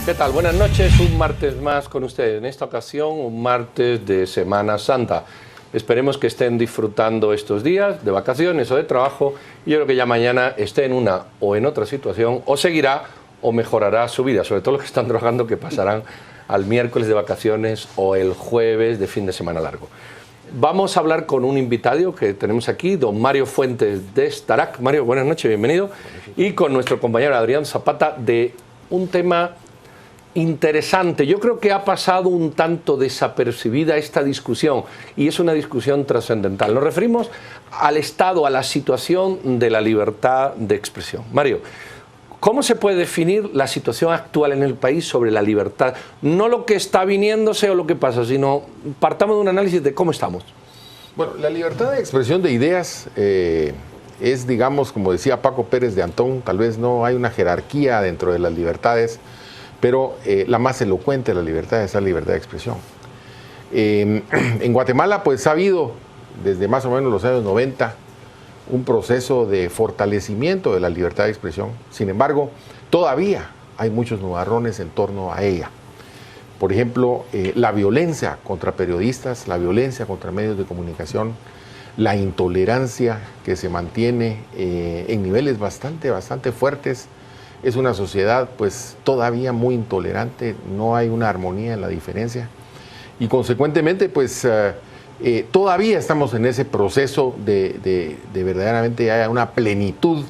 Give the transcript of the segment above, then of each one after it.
¿Qué tal? Buenas noches, un martes más con ustedes. En esta ocasión, un martes de Semana Santa. Esperemos que estén disfrutando estos días de vacaciones o de trabajo. Y yo creo que ya mañana esté en una o en otra situación, o seguirá o mejorará su vida. Sobre todo los que están trabajando, que pasarán al miércoles de vacaciones o el jueves de fin de semana largo. Vamos a hablar con un invitado que tenemos aquí, don Mario Fuentes de Starac. Mario, buenas noches, bienvenido. Y con nuestro compañero Adrián Zapata de un tema interesante. Yo creo que ha pasado un tanto desapercibida esta discusión y es una discusión trascendental. Nos referimos al estado, a la situación de la libertad de expresión. Mario, ¿cómo se puede definir la situación actual en el país sobre la libertad? No lo que está viniéndose o lo que pasa, sino partamos de un análisis de cómo estamos. Bueno, la libertad de expresión de ideas es, digamos, como decía Paco Pérez de Antón, tal vez no hay una jerarquía dentro de las libertades, pero la más elocuente de la libertad es la libertad de expresión. En Guatemala, pues ha habido desde más o menos los años 90 un proceso de fortalecimiento de la libertad de expresión. Sin embargo, todavía hay muchos nubarrones en torno a ella. Por ejemplo, la violencia contra periodistas, la violencia contra medios de comunicación, la intolerancia que se mantiene en niveles bastante fuertes. Es una sociedad pues todavía muy intolerante, no hay una armonía en la diferencia y consecuentemente pues todavía estamos en ese proceso de verdaderamente haya una plenitud,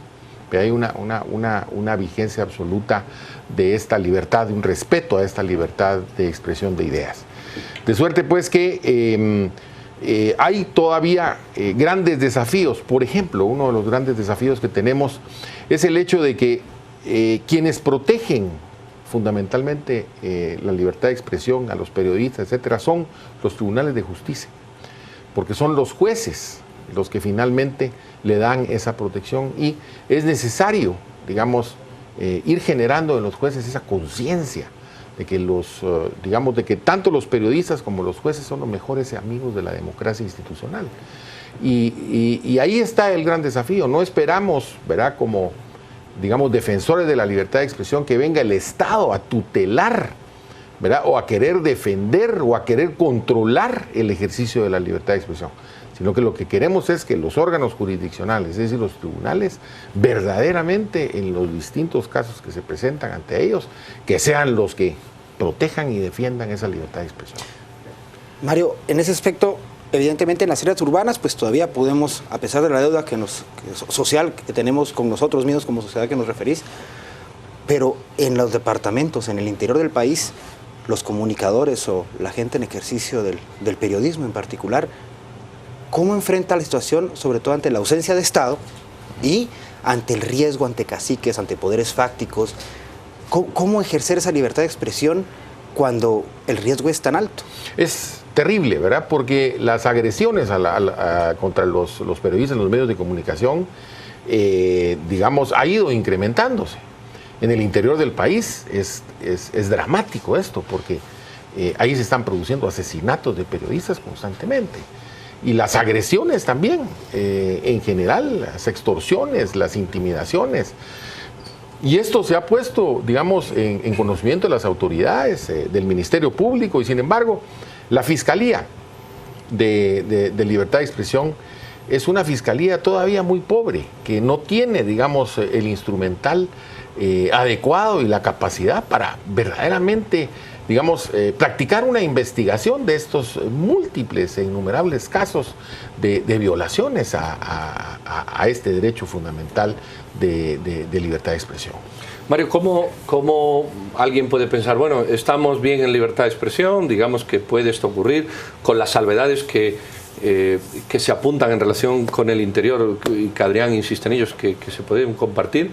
que hay una vigencia absoluta de esta libertad, de un respeto a esta libertad de expresión de ideas. De suerte pues que hay todavía grandes desafíos. Por ejemplo, uno de los grandes desafíos que tenemos es el hecho de que quienes protegen fundamentalmente la libertad de expresión a los periodistas, etcétera, son los tribunales de justicia, porque son los jueces los que finalmente le dan esa protección y es necesario, digamos, ir generando en los jueces esa conciencia de que de que tanto los periodistas como los jueces son los mejores amigos de la democracia institucional. Y ahí está el gran desafío. No esperamos, ¿verdad?, como digamos, defensores de la libertad de expresión, que venga el Estado a tutelar, ¿verdad?, o a querer defender o a querer controlar el ejercicio de la libertad de expresión, sino que lo que queremos es que los órganos jurisdiccionales, es decir, los tribunales, verdaderamente en los distintos casos que se presentan ante ellos, que sean los que protejan y defiendan esa libertad de expresión. Mario, en ese aspecto, evidentemente en las áreas urbanas pues todavía podemos, a pesar de la deuda social que tenemos con nosotros mismos como sociedad que nos referís, pero en los departamentos, en el interior del país, los comunicadores o la gente en ejercicio del periodismo en particular, ¿cómo enfrenta la situación, sobre todo ante la ausencia de Estado y ante el riesgo, ante caciques, ante poderes fácticos? ¿Cómo ejercer esa libertad de expresión cuando el riesgo es tan alto? Es terrible, ¿verdad? Porque las agresiones contra los periodistas en los medios de comunicación, digamos, ha ido incrementándose. En el interior del país es dramático esto, porque ahí se están produciendo asesinatos de periodistas constantemente. Y las agresiones también, en general, las extorsiones, las intimidaciones. Y esto se ha puesto, digamos, en conocimiento de las autoridades, del Ministerio Público, y sin embargo, la Fiscalía de Libertad de Expresión es una fiscalía todavía muy pobre, que no tiene, digamos, el instrumental adecuado y la capacidad para verdaderamente, digamos, practicar una investigación de estos múltiples e innumerables casos de violaciones a este derecho fundamental de libertad de expresión. Mario, ¿cómo alguien puede pensar, bueno, estamos bien en libertad de expresión, digamos que puede esto ocurrir, con las salvedades que se apuntan en relación con el interior, y que Adrián insiste en ellos, que se pueden compartir,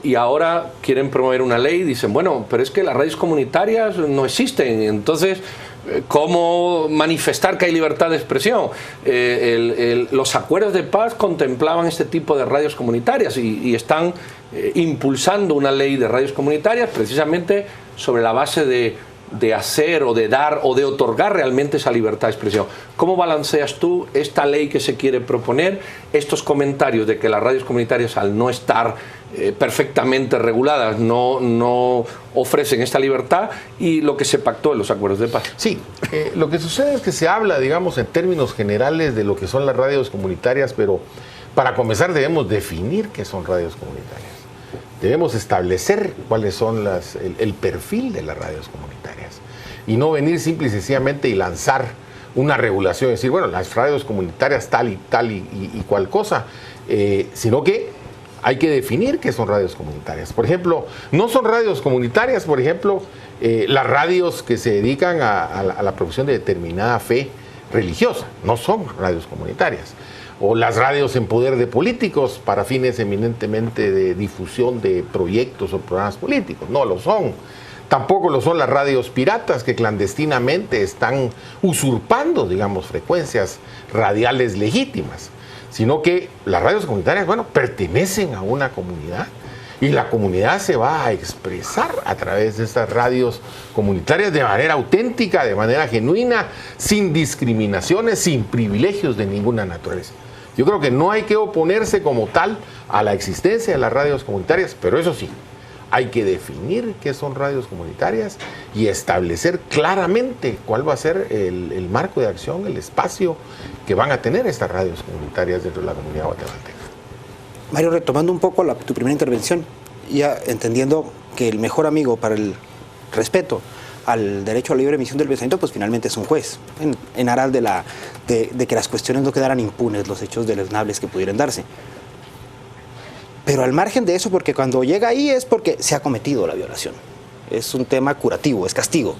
y ahora quieren promover una ley y dicen, bueno, pero es que las radios comunitarias no existen, entonces, ¿cómo manifestar que hay libertad de expresión? Los acuerdos de paz contemplaban este tipo de radios comunitarias y están impulsando una ley de radios comunitarias precisamente sobre la base de hacer o de dar o de otorgar realmente esa libertad de expresión. ¿Cómo balanceas tú esta ley que se quiere proponer, estos comentarios de que las radios comunitarias al no estar perfectamente reguladas, no ofrecen esta libertad y lo que se pactó en los acuerdos de paz. Sí, lo que sucede es que se habla, digamos, en términos generales de lo que son las radios comunitarias, pero para comenzar debemos definir qué son radios comunitarias. Debemos establecer cuáles son el perfil de las radios comunitarias y no venir simple y sencillamente y lanzar una regulación y decir, bueno, las radios comunitarias tal y cual cosa, sino que hay que definir qué son radios comunitarias. Por ejemplo, no son radios comunitarias, por ejemplo, las radios que se dedican a la profesión de determinada fe religiosa, no son radios comunitarias. O las radios en poder de políticos para fines eminentemente de difusión de proyectos o programas políticos, no lo son. Tampoco lo son las radios piratas que clandestinamente están usurpando, digamos, frecuencias radiales legítimas, sino que las radios comunitarias, bueno, pertenecen a una comunidad y la comunidad se va a expresar a través de estas radios comunitarias de manera auténtica, de manera genuina, sin discriminaciones, sin privilegios de ninguna naturaleza. Yo creo que no hay que oponerse como tal a la existencia de las radios comunitarias, pero eso sí, hay que definir qué son radios comunitarias y establecer claramente cuál va a ser el marco de acción, el espacio que van a tener estas radios comunitarias dentro de la comunidad guatemalteca. Mario, retomando un poco tu primera intervención, ya entendiendo que el mejor amigo para el respeto al derecho a la libre emisión del pensamiento, pues finalmente es un juez, en aras de que las cuestiones no quedaran impunes, los hechos deleznables que pudieran darse. Pero al margen de eso, porque cuando llega ahí es porque se ha cometido la violación. Es un tema curativo, es castigo.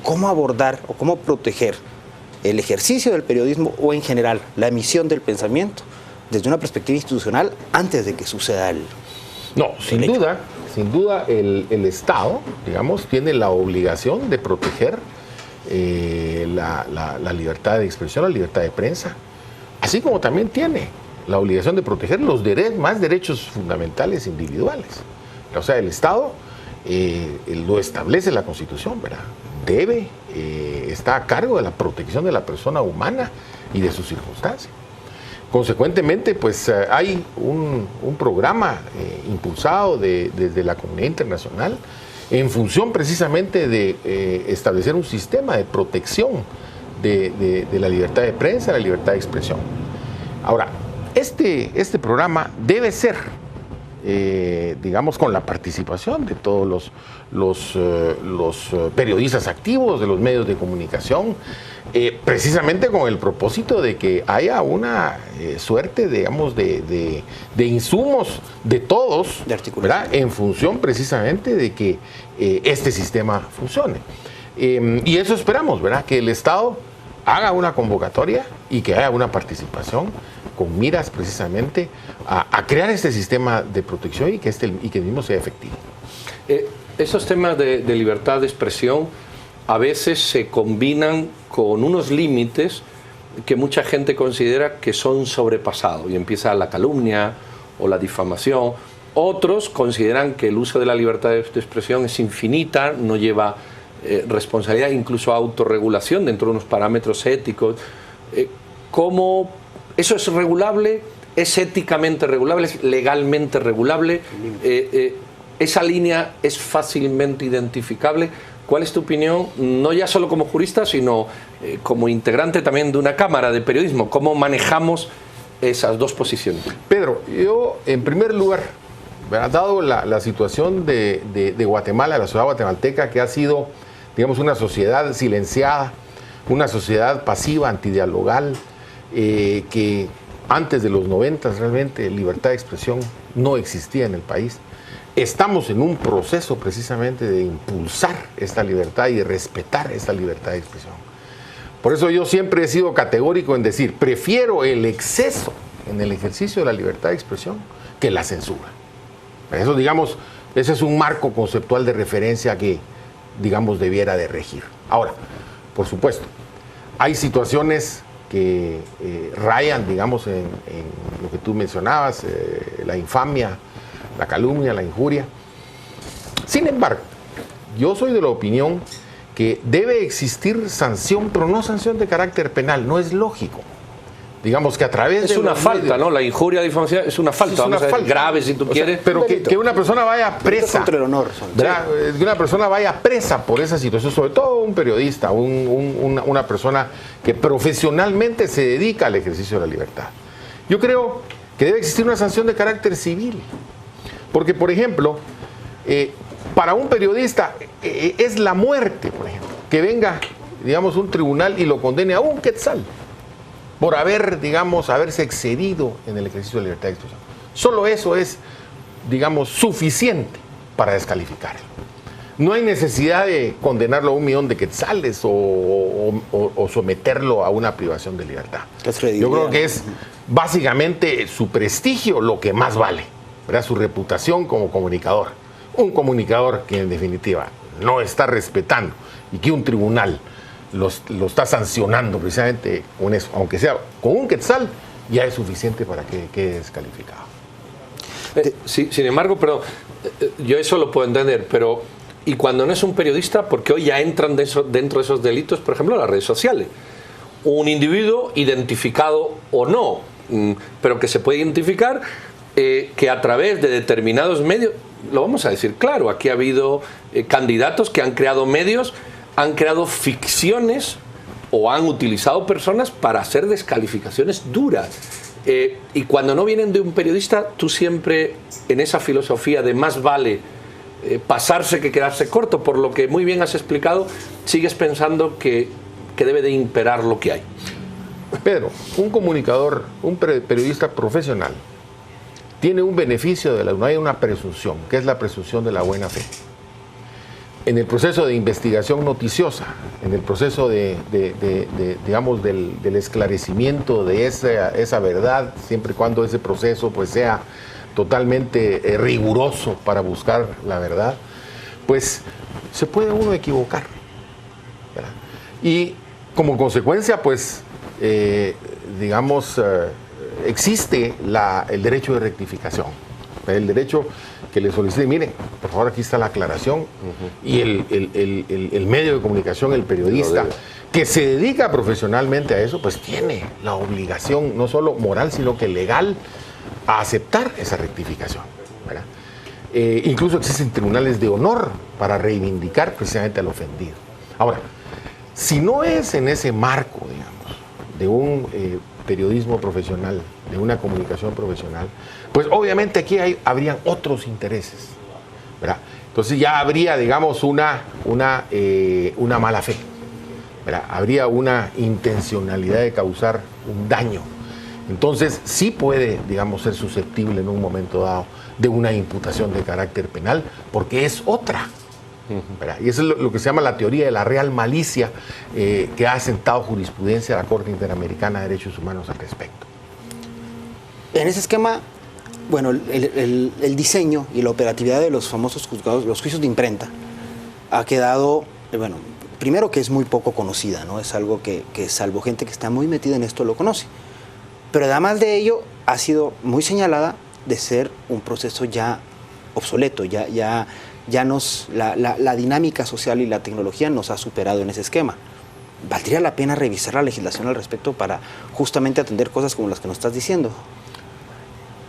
¿Cómo abordar o cómo proteger el ejercicio del periodismo o en general la emisión del pensamiento desde una perspectiva institucional antes de que suceda el... No, sin duda el Estado, digamos, tiene la obligación de proteger la libertad de expresión, la libertad de prensa, así como también tiene la obligación de proteger los más derechos fundamentales individuales. O sea, el Estado lo establece la Constitución, ¿verdad? Está a cargo de la protección de la persona humana y de sus circunstancias. Consecuentemente, pues hay un programa impulsado desde la comunidad internacional en función precisamente de establecer un sistema de protección de la libertad de prensa, la libertad de expresión. Ahora, este programa debe ser, digamos, con la participación de todos los periodistas activos, de los medios de comunicación, precisamente con el propósito de que haya una suerte, digamos, de insumos de todos, ¿verdad?, en función precisamente de que este sistema funcione. Y eso esperamos, ¿verdad?, que el Estado haga una convocatoria y que haya una participación con miras precisamente a crear este sistema de protección y que el mismo sea efectivo. Esos temas de libertad de expresión a veces se combinan con unos límites que mucha gente considera que son sobrepasados y empieza la calumnia o la difamación. Otros consideran que el uso de la libertad de expresión es infinita, no lleva responsabilidad, incluso autorregulación dentro de unos parámetros éticos. ¿Cómo eso es regulable? ¿Es éticamente regulable? ¿Es legalmente regulable? ¿Esa línea es fácilmente identificable? ¿Cuál es tu opinión, no ya solo como jurista, sino como integrante también de una cámara de periodismo? ¿Cómo manejamos esas dos posiciones? Pedro, yo en primer lugar, dado la situación de Guatemala, la sociedad guatemalteca, que ha sido, digamos, una sociedad silenciada, una sociedad pasiva, antidialogal, que antes de los 90 realmente libertad de expresión no existía en el país. Estamos en un proceso precisamente de impulsar esta libertad y de respetar esta libertad de expresión. Por eso yo siempre he sido categórico en decir, prefiero el exceso en el ejercicio de la libertad de expresión que la censura. Eso, digamos, ese es un marco conceptual de referencia que, digamos, debiera de regir. Ahora, por supuesto, hay situaciones que rayan, digamos, en lo que tú mencionabas, la infamia, la calumnia, la injuria. Sin embargo, yo soy de la opinión que debe existir sanción, pero no sanción de carácter penal. No es lógico. digamos que a través de Es una los falta, medios, ¿no? La injuria, difamación es una falta. es una Vamos a ver, falta. grave si tú O sea, quieres. pero que una persona vaya presa, Contra el honor. ¿verdad? Que una persona vaya presa por esa situación, sobre todo un periodista, una persona que profesionalmente se dedica al ejercicio de la libertad. Yo creo que debe existir una sanción de carácter civil. Porque, por ejemplo, para un periodista es la muerte, por ejemplo, que venga, digamos, un tribunal y lo condene a un quetzal por haberse excedido en el ejercicio de la libertad de expresión. Solo eso es, digamos, suficiente para descalificarlo. No hay necesidad de condenarlo a 1.000.000 de quetzales o someterlo a una privación de libertad. Yo creo que es básicamente su prestigio lo que más vale, ¿verdad? Su reputación como comunicador. Un comunicador que en definitiva no está respetando y que un tribunal lo está sancionando precisamente con eso, aunque sea con un quetzal, ya es suficiente para que quede descalificado. Sí, sin embargo, pero yo eso lo puedo entender, pero y cuando no es un periodista, porque hoy ya entran dentro de esos delitos, por ejemplo, las redes sociales. Un individuo identificado o no, pero que se puede identificar, que a través de determinados medios, lo vamos a decir claro, aquí ha habido candidatos que han creado medios, han creado ficciones o han utilizado personas para hacer descalificaciones duras. Y cuando no vienen de un periodista, tú siempre en esa filosofía de más vale pasarse que quedarse corto, por lo que muy bien has explicado, sigues pensando que debe de imperar lo que hay. Pedro, un comunicador, un periodista profesional, tiene un beneficio, no hay una presunción, que es la presunción de la buena fe. En el proceso de investigación noticiosa, en el proceso digamos, del esclarecimiento de esa verdad, siempre y cuando ese proceso pues sea totalmente riguroso para buscar la verdad, pues se puede uno equivocar, ¿verdad? Y como consecuencia, pues, digamos, existe el derecho de rectificación, el derecho que le solicite, miren, por favor, aquí está la aclaración, y el medio de comunicación, el periodista, que se dedica profesionalmente a eso, pues tiene la obligación, no solo moral, sino que legal, a aceptar esa rectificación, ¿verdad? Incluso existen tribunales de honor para reivindicar precisamente al ofendido. Ahora, si no es en ese marco, digamos, de un periodismo profesional, de una comunicación profesional, pues obviamente aquí habrían otros intereses, ¿verdad? Entonces ya habría, digamos, una mala fe, ¿verdad? Habría una intencionalidad de causar un daño. Entonces sí puede, digamos, ser susceptible en un momento dado de una imputación de carácter penal, porque es otra, ¿verdad? Y eso es lo que se llama la teoría de la real malicia, que ha asentado jurisprudencia a la Corte Interamericana de Derechos Humanos al respecto. En ese esquema, bueno, el diseño y la operatividad de los famosos juzgados, los juicios de imprenta, ha quedado, bueno, primero que es muy poco conocida, ¿no? Es algo que salvo gente que está muy metida en esto lo conoce. Pero además de ello, ha sido muy señalada de ser un proceso ya obsoleto, la dinámica social y la tecnología nos ha superado en ese esquema. ¿Valdría la pena revisar la legislación al respecto para justamente atender cosas como las que nos estás diciendo?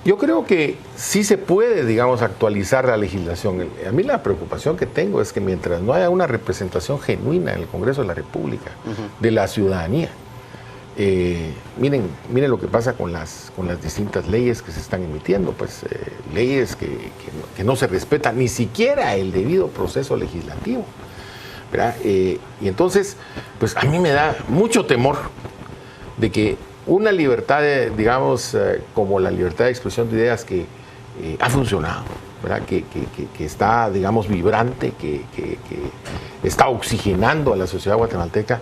Yo creo que sí se puede, digamos, actualizar la legislación. A mí la preocupación que tengo es que mientras no haya una representación genuina en el Congreso de la República de la ciudadanía, miren lo que pasa con las distintas leyes que se están emitiendo, pues leyes que no se respetan ni siquiera el debido proceso legislativo, ¿verdad? Y entonces, pues a mí me da mucho temor de que una libertad, digamos, como la libertad de expresión de ideas que ha funcionado, ¿verdad? Que está, digamos, vibrante, que está oxigenando a la sociedad guatemalteca,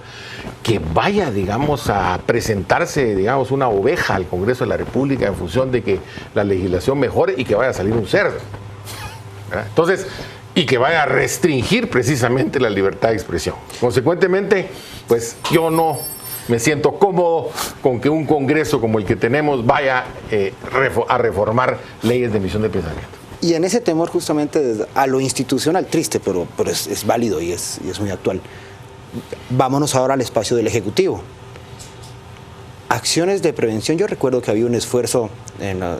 que vaya, digamos, a presentarse, digamos, una oveja al Congreso de la República en función de que la legislación mejore y que vaya a salir un cerdo, ¿verdad? Entonces, y que vaya a restringir precisamente la libertad de expresión. Consecuentemente, pues yo no me siento cómodo con que un Congreso como el que tenemos vaya a reformar leyes de emisión de pensamiento. Y en ese temor justamente a lo institucional, triste, pero es válido y es muy actual. Vámonos ahora al espacio del Ejecutivo. acciones de prevención. Yo recuerdo que había un esfuerzo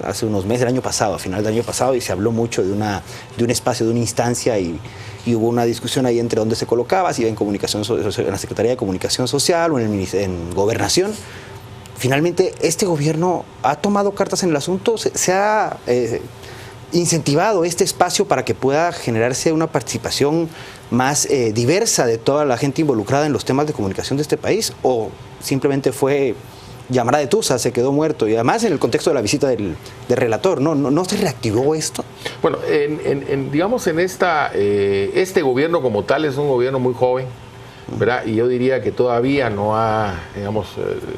hace unos meses, el año pasado, a final del año pasado, y se habló mucho de un espacio, de una instancia, y hubo una discusión ahí entre dónde se colocaba, si iba en la Secretaría de Comunicación Social o en Gobernación. Finalmente, este gobierno ha tomado cartas en el asunto, se ha incentivado este espacio para que pueda generarse una participación más diversa de toda la gente involucrada en los temas de comunicación de este país, o simplemente fue llamada de tusa, se quedó muerto, y además en el contexto de la visita del relator, ¿no se reactivó esto? Bueno, digamos en este gobierno como tal es un gobierno muy joven, ¿verdad? Y yo diría que todavía no ha, digamos,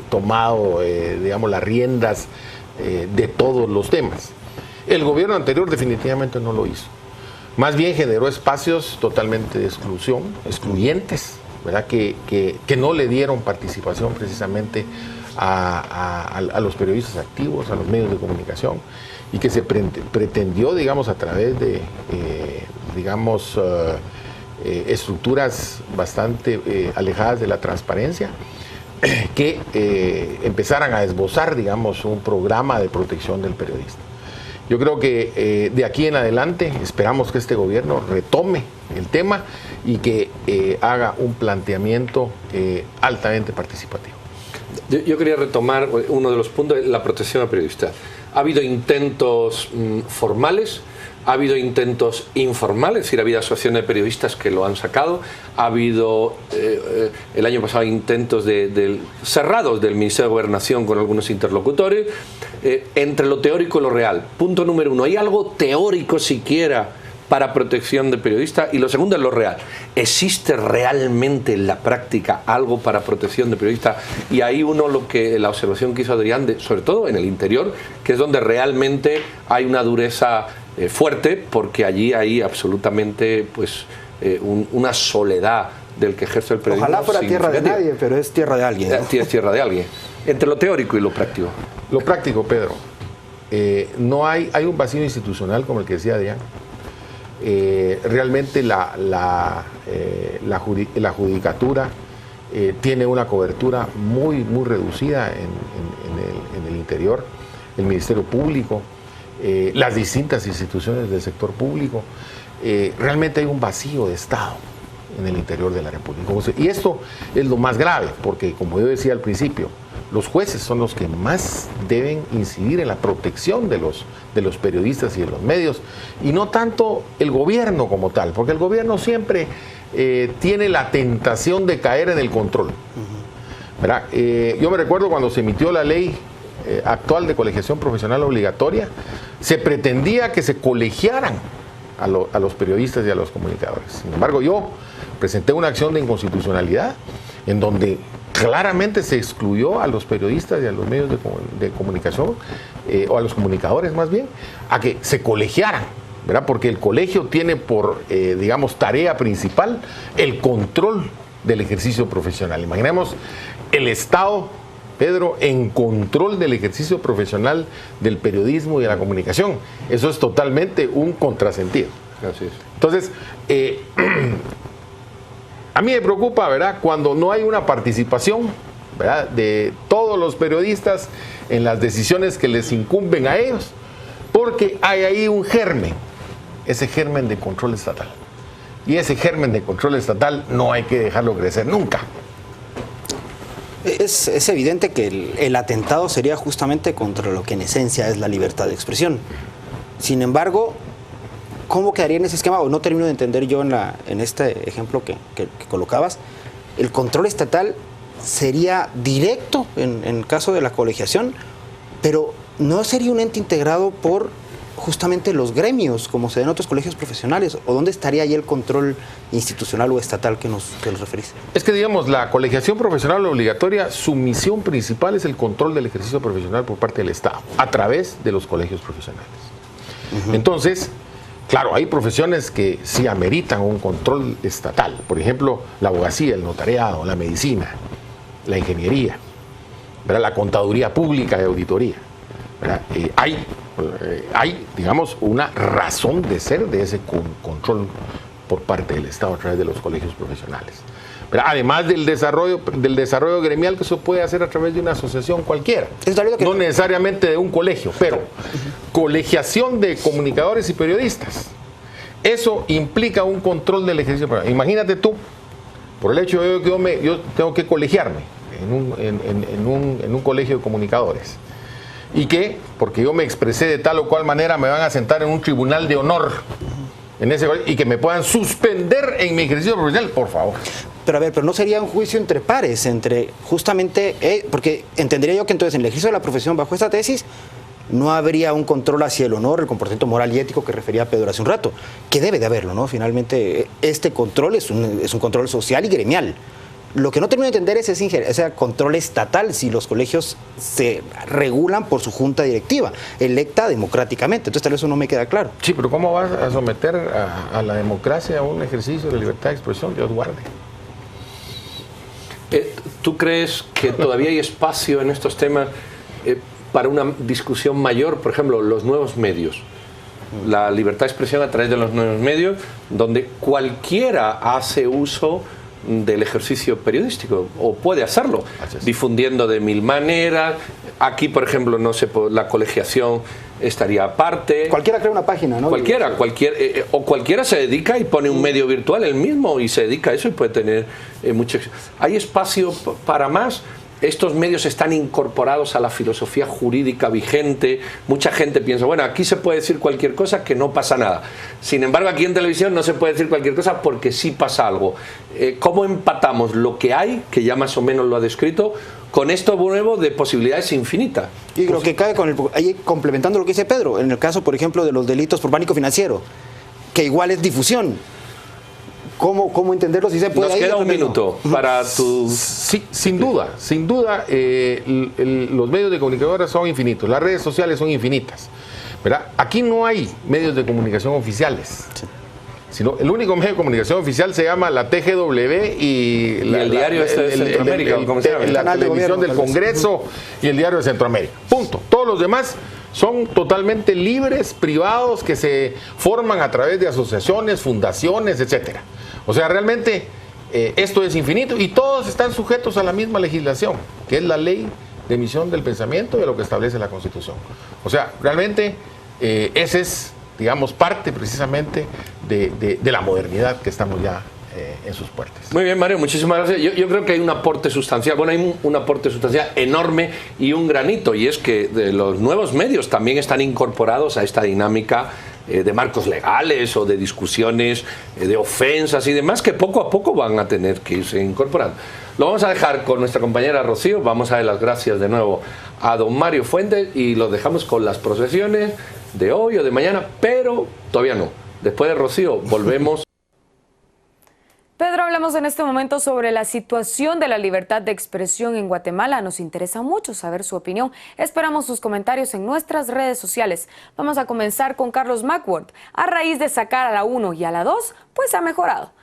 tomado, digamos, las riendas de todos los temas. El gobierno anterior definitivamente no lo hizo. Más bien generó espacios totalmente de exclusión, excluyentes, ¿verdad? Que no le dieron participación precisamente a los periodistas activos, a los medios de comunicación, y que se pretendió, digamos, a través de, estructuras bastante alejadas de la transparencia, que empezaran a esbozar, digamos, un programa de protección del periodista. Yo creo que de aquí en adelante esperamos que este gobierno retome el tema y que haga un planteamiento altamente participativo. Yo quería retomar uno de los puntos, la protección al periodista. Ha habido intentos formales, ha habido intentos informales, es decir, ha habido asociaciones de periodistas que lo han sacado, ha habido el año pasado intentos cerrados del Ministerio de Gobernación con algunos interlocutores, entre lo teórico y lo real. Punto número uno, ¿hay algo teórico siquiera para protección de periodistas? Y lo segundo es lo real. ¿Existe realmente en la práctica algo para protección de periodistas? Y ahí la observación que hizo Adrián, sobre todo en el interior, que es donde realmente hay una dureza fuerte, porque allí hay absolutamente una soledad del que ejerce el periodismo. Ojalá fuera tierra de nadie, pero es tierra de alguien, ¿no? Es tierra de alguien. Entre lo teórico y lo práctico. Lo práctico, Pedro. No hay un vacío institucional, como el que decía Adrián. Realmente la judicatura tiene una cobertura muy reducida en el interior, el Ministerio Público, las distintas instituciones del sector público. Realmente hay un vacío de Estado en el interior de la República. Y esto es lo más grave, porque como yo decía al principio, los jueces son los que más deben incidir en la protección de los periodistas y de los medios, y no tanto el gobierno como tal, porque el gobierno siempre tiene la tentación de caer en el control. ¿Verdad? Yo me recuerdo cuando se emitió la ley actual de colegiación profesional obligatoria, se pretendía que se colegiaran a los periodistas y a los comunicadores. Sin embargo, yo presenté una acción de inconstitucionalidad en donde claramente se excluyó a los periodistas y a los medios de comunicación, o a los comunicadores más bien, a que se colegiaran, ¿verdad? Porque el colegio tiene por, tarea principal el control del ejercicio profesional. Imaginemos el Estado, Pedro, en control del ejercicio profesional del periodismo y de la comunicación. Eso es totalmente un contrasentido. Así es. Entonces, a mí me preocupa, ¿verdad?, cuando no hay una participación, ¿verdad?, de todos los periodistas en las decisiones que les incumben a ellos, porque hay ahí un germen, ese germen de control estatal. Y ese germen de control estatal no hay que dejarlo crecer nunca. Es evidente que el atentado sería justamente contra lo que en esencia es la libertad de expresión. Sin embargo, ¿cómo quedaría en ese esquema? O no termino de entender yo en este ejemplo que colocabas. El control estatal sería directo en caso de la colegiación, pero no sería un ente integrado por justamente los gremios, como se da en otros colegios profesionales. ¿O dónde estaría ahí el control institucional o estatal que nos referís? Es que, digamos, la colegiación profesional obligatoria, su misión principal es el control del ejercicio profesional por parte del Estado, a través de los colegios profesionales. Entonces, claro, hay profesiones que sí ameritan un control estatal. Por ejemplo, la abogacía, el notariado, la medicina, la ingeniería, ¿verdad?, la contaduría pública y auditoría, ¿verdad? Hay, digamos, una razón de ser de ese control por parte del Estado a través de los colegios profesionales. Pero además del desarrollo gremial que se puede hacer a través de una asociación cualquiera, no necesariamente de un colegio, pero colegiación de comunicadores y periodistas. Eso implica un control del ejercicio. Imagínate tú, por el hecho de que yo tengo que colegiarme en un colegio de comunicadores, y que, porque yo me expresé de tal o cual manera, me van a sentar en un tribunal de honor y que me puedan suspender en mi ejercicio profesional, por favor. Pero a ver, pero no sería un juicio entre pares, entre justamente, porque entendería yo que entonces en el ejercicio de la profesión bajo esta tesis no habría un control hacia el honor, el comportamiento moral y ético que refería Pedro hace un rato, que debe de haberlo, ¿no? Finalmente, este control es un control social y gremial. Lo que no termino de entender es ese control estatal, si los colegios se regulan por su junta directiva, electa democráticamente. Entonces tal vez eso no me queda claro. Sí, pero ¿cómo vas a someter a la democracia a un ejercicio de libertad de expresión? Dios guarde. ¿Tú crees que todavía hay espacio en estos temas para una discusión mayor? Por ejemplo, los nuevos medios. La libertad de expresión a través de los nuevos medios, donde cualquiera hace uso del ejercicio periodístico, o puede hacerlo, difundiendo de mil maneras. Aquí, por ejemplo, no sé, la colegiación estaría aparte. Cualquiera crea una página, ¿no? Cualquiera se dedica y pone un medio virtual él mismo y se dedica a eso y puede tener mucho. ¿Hay espacio para más? Estos medios están incorporados a la filosofía jurídica vigente. Mucha gente piensa, bueno, aquí se puede decir cualquier cosa, que no pasa nada. Sin embargo, aquí en televisión no se puede decir cualquier cosa porque sí pasa algo. ¿Cómo empatamos lo que hay, que ya más o menos lo ha descrito, con esto nuevo de posibilidades infinitas? Y lo que cae ahí complementando lo que dice Pedro, en el caso, por ejemplo, de los delitos por pánico financiero, que igual es difusión. ¿Cómo entenderlo? Si se puede. Nos queda un minuto para tu... Sí, sin duda, los medios de comunicación son infinitos, las redes sociales son infinitas, ¿verdad? Aquí no hay medios de comunicación oficiales. Sí. Sino el único medio de comunicación oficial se llama la TGW y el diario de Centroamérica, la televisión del Congreso y el diario de Centroamérica. Punto. Todos los demás son totalmente libres, privados, que se forman a través de asociaciones, fundaciones, etcétera. O sea, realmente esto es infinito y todos están sujetos a la misma legislación, que es la ley de emisión del pensamiento y a lo que establece la Constitución. O sea, realmente ese es, digamos, parte precisamente de la modernidad que estamos ya en sus puertas. Muy bien, Mario, muchísimas gracias. Yo creo que hay un aporte sustancial, hay un aporte sustancial enorme y un granito, y es que los nuevos medios también están incorporados a esta dinámica de marcos legales o de discusiones, de ofensas y demás, que poco a poco van a tener que irse incorporando. Lo vamos a dejar con nuestra compañera Rocío, vamos a dar las gracias de nuevo a don Mario Fuentes y lo dejamos con las procesiones de hoy o de mañana, pero todavía no. Después de Rocío volvemos. Pedro, hablamos en este momento sobre la situación de la libertad de expresión en Guatemala. Nos interesa mucho saber su opinión. Esperamos sus comentarios en nuestras redes sociales. Vamos a comenzar con Carlos McWord. A raíz de sacar a la 1 y a la 2, pues ha mejorado.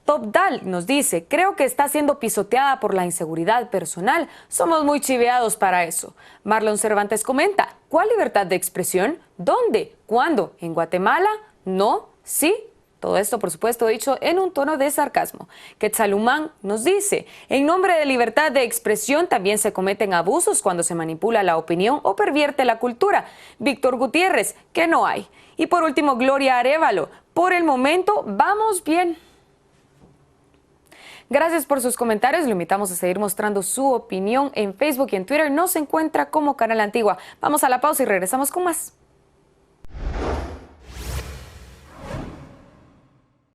Top Dal nos dice, creo que está siendo pisoteada por la inseguridad personal. Somos muy chiveados para eso. Marlon Cervantes comenta, ¿cuál libertad de expresión? ¿Dónde? ¿Cuándo? ¿En Guatemala? ¿No? ¿Sí? Todo esto, por supuesto, dicho en un tono de sarcasmo. Quetzalumán nos dice, en nombre de libertad de expresión también se cometen abusos cuando se manipula la opinión o pervierte la cultura. Víctor Gutiérrez, que no hay. Y por último, Gloria Arévalo, por el momento vamos bien. Gracias por sus comentarios, lo invitamos a seguir mostrando su opinión en Facebook y en Twitter. Nos encuentra como Canal Antigua. Vamos a la pausa y regresamos con más.